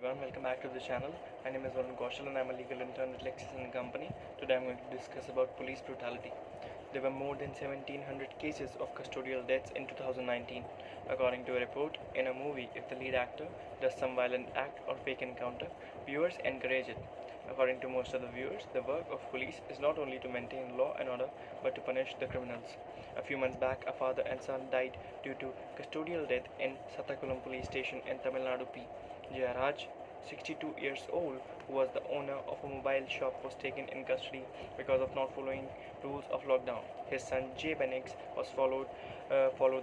everyone, welcome back to the channel. My name is Varun Kaushal and I'm a legal intern at Lexis & Company. Today I'm going to discuss about police brutality. There were more than 1700 cases of custodial deaths in 2019. According to a report, in a movie, if the lead actor does some violent act or fake encounter, viewers encourage it. According to most of the viewers, the work of police is not only to maintain law and order but to punish the criminals. A few months back, a father and son died due to custodial death in Satakulam police station in Tamil Nadu P. Jayaraj, 62 years old, who was the owner of a mobile shop, was taken in custody because of not following rules of lockdown. His son Jay Benix was followed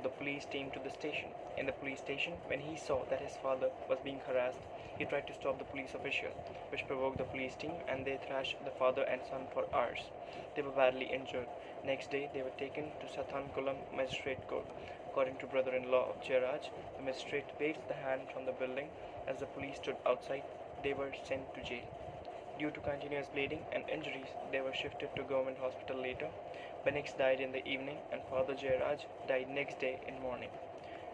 the police team to the station. In the police station, when he saw that his father was being harassed, he tried to stop the police official, which provoked the police team, and they thrashed the father and son for hours. They were badly injured. Next day, they were taken to Sathankulam Magistrate Court. According to brother-in-law of Jayaraj, the magistrate waved the hand from the building as the police stood outside. They were sent to jail. Due to continuous bleeding and injuries, they were shifted to government hospital later. Benix died in the evening and Father Jayaraj died next day in morning.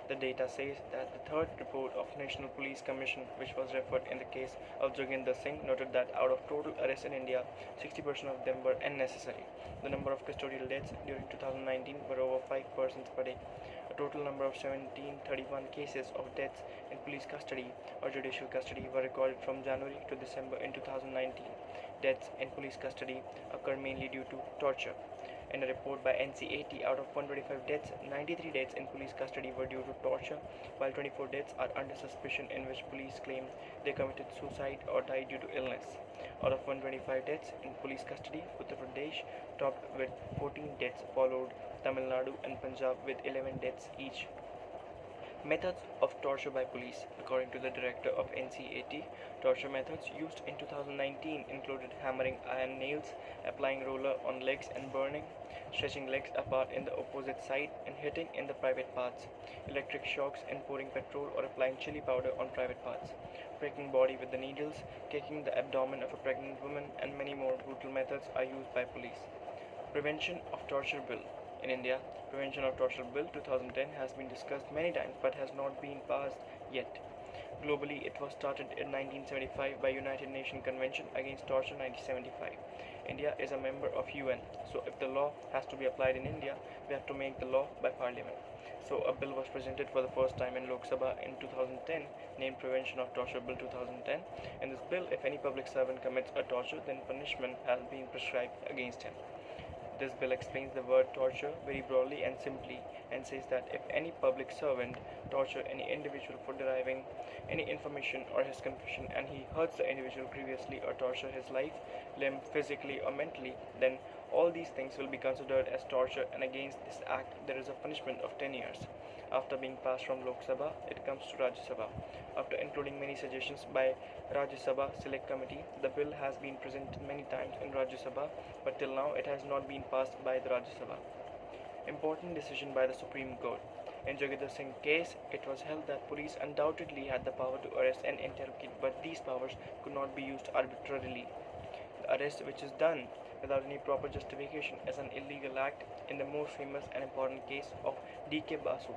The data says that the third report of National Police Commission, which was referred in the case of Joginder Singh, noted that out of total arrests in India, 60% of them were unnecessary. The number of custodial deaths during 2019 were over 5 persons per day. A total number of 1731 cases of deaths in police custody or judicial custody were recorded from January to December in 2019. Deaths in police custody occur mainly due to torture. In a report by NCAT, out of 125 deaths, 93 deaths in police custody were due to torture, while 24 deaths are under suspicion in which police claim they committed suicide or died due to illness. Out of 125 deaths in police custody, Uttar Pradesh topped with 14 deaths, followed Tamil Nadu and Punjab with 11 deaths each. Methods of torture by police. According to the director of NCAT, torture methods used in 2019 included hammering iron nails, applying roller on legs and burning, stretching legs apart in the opposite side, and hitting in the private parts, electric shocks and pouring petrol or applying chili powder on private parts, breaking body with the needles, kicking the abdomen of a pregnant woman, and many more brutal methods are used by police. Prevention of Torture Bill. In India, Prevention of Torture Bill 2010 has been discussed many times but has not been passed yet. Globally, it was started in 1975 by United Nations Convention Against Torture 1975. India is a member of UN, so if the law has to be applied in India, we have to make the law by Parliament. So a bill was presented for the first time in Lok Sabha in 2010, named Prevention of Torture Bill 2010. In this bill, if any public servant commits a torture, then punishment has been prescribed against him. This bill explains the word torture very broadly and simply and says that if any public servant torture any individual for deriving any information or his confession and he hurts the individual grievously or torture his life, limb, physically or mentally, then all these things will be considered as torture, and against this act there is a punishment of 10 years. After being passed from Lok Sabha, it comes to Rajya Sabha. After including many suggestions by Rajya Sabha Select Committee, the bill has been presented many times in Rajya Sabha, but till now it has not been passed by the Rajya Sabha. Important decision by the Supreme Court. In Joginder Singh case, it was held that police undoubtedly had the power to arrest and interrogate, but these powers could not be used arbitrarily. The arrest which is done without any proper justification is an illegal act. In the most famous and important case of D.K. Basu,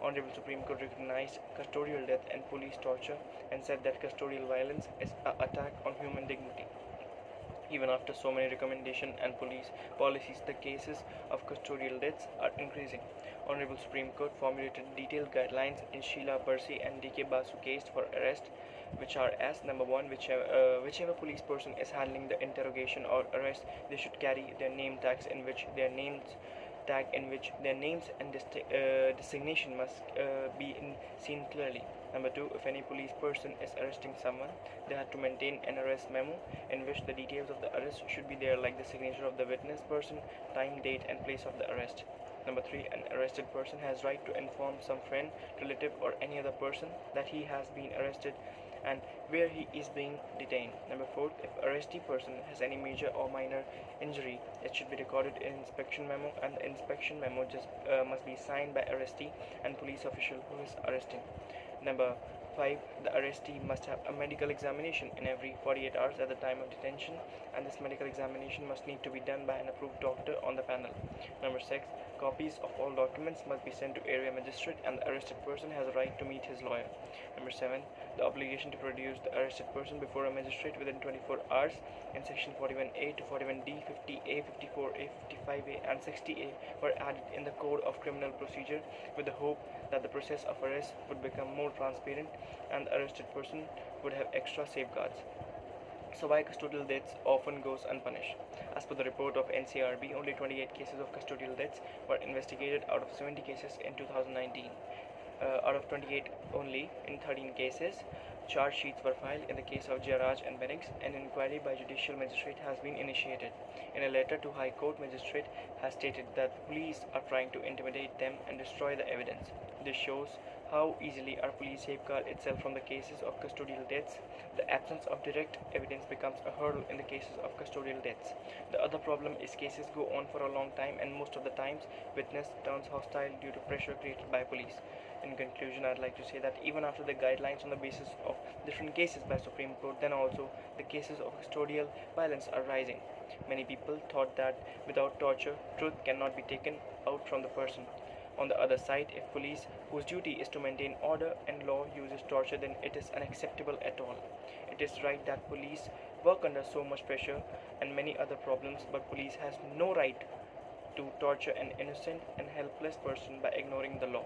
Honorable Supreme Court recognized custodial death and police torture and said that custodial violence is an attack on human dignity. Even after so many recommendations and police policies, the cases of custodial deaths are increasing. Honorable Supreme Court formulated detailed guidelines in Sheila Percy and D.K. Basu case for arrest, which are as number one, whichever police person is handling the interrogation or arrest, they should carry their name tags in which their names and designation must be seen clearly. Number two, if any police person is arresting someone, they have to maintain an arrest memo in which the details of the arrest should be there, like the signature of the witness person, time, date, and place of the arrest. Number three, an arrested person has right to inform some friend, relative, or any other person that he has been arrested and where he is being detained. Number four, if arrestee person has any major or minor injury, it should be recorded in inspection memo, and the inspection memo must be signed by arrestee and police official who is arresting. Number 5. The arrestee must have a medical examination in every 48 hours at the time of detention, and this medical examination must need to be done by an approved doctor on the panel. Number 6. Copies of all documents must be sent to area magistrate, and the arrested person has a right to meet his lawyer. Number 7. The obligation to produce the arrested person before a magistrate within 24 hours in section 41A to 41D, 50A, 54A, 55A, and 60A were added in the Code of Criminal Procedure with the hope that the process of arrest would become more transparent and the arrested person would have extra safeguards. So why custodial deaths often goes unpunished? As per the report of NCRB, only 28 cases of custodial deaths were investigated out of 70 cases in 2019. Out of 28 only, in 13 cases, charge sheets were filed. In the case of Jairaj and Benix, an inquiry by judicial magistrate has been initiated. In a letter to High Court, magistrate has stated that the police are trying to intimidate them and destroy the evidence. This shows how easily our police safeguard itself from the cases of custodial deaths. The absence of direct evidence becomes a hurdle in the cases of custodial deaths. The other problem is cases go on for a long time, and most of the times witness turns hostile due to pressure created by police. In conclusion, I'd like to say that even after the guidelines on the basis of different cases by Supreme Court, then also the cases of custodial violence are rising. Many people thought that without torture, truth cannot be taken out from the person. On the other side, if police, whose duty is to maintain order and law, uses torture, then it is unacceptable at all. It is right that police work under so much pressure and many other problems, but police has no right to torture an innocent and helpless person by ignoring the law.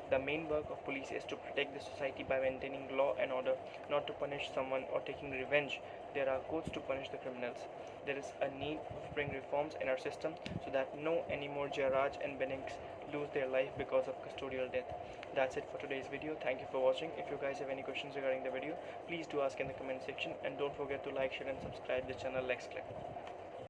The main work of police is to protect the society by maintaining law and order, not to punish someone or taking revenge. There are courts to punish the criminals. There is a need to bring reforms in our system so that no anymore Jairaj and Benix lose their life because of custodial death. That's it for today's video. Thank you for watching. If you guys have any questions regarding the video, please do ask in the comment section, and don't forget to like, share and subscribe the channel. Let's click.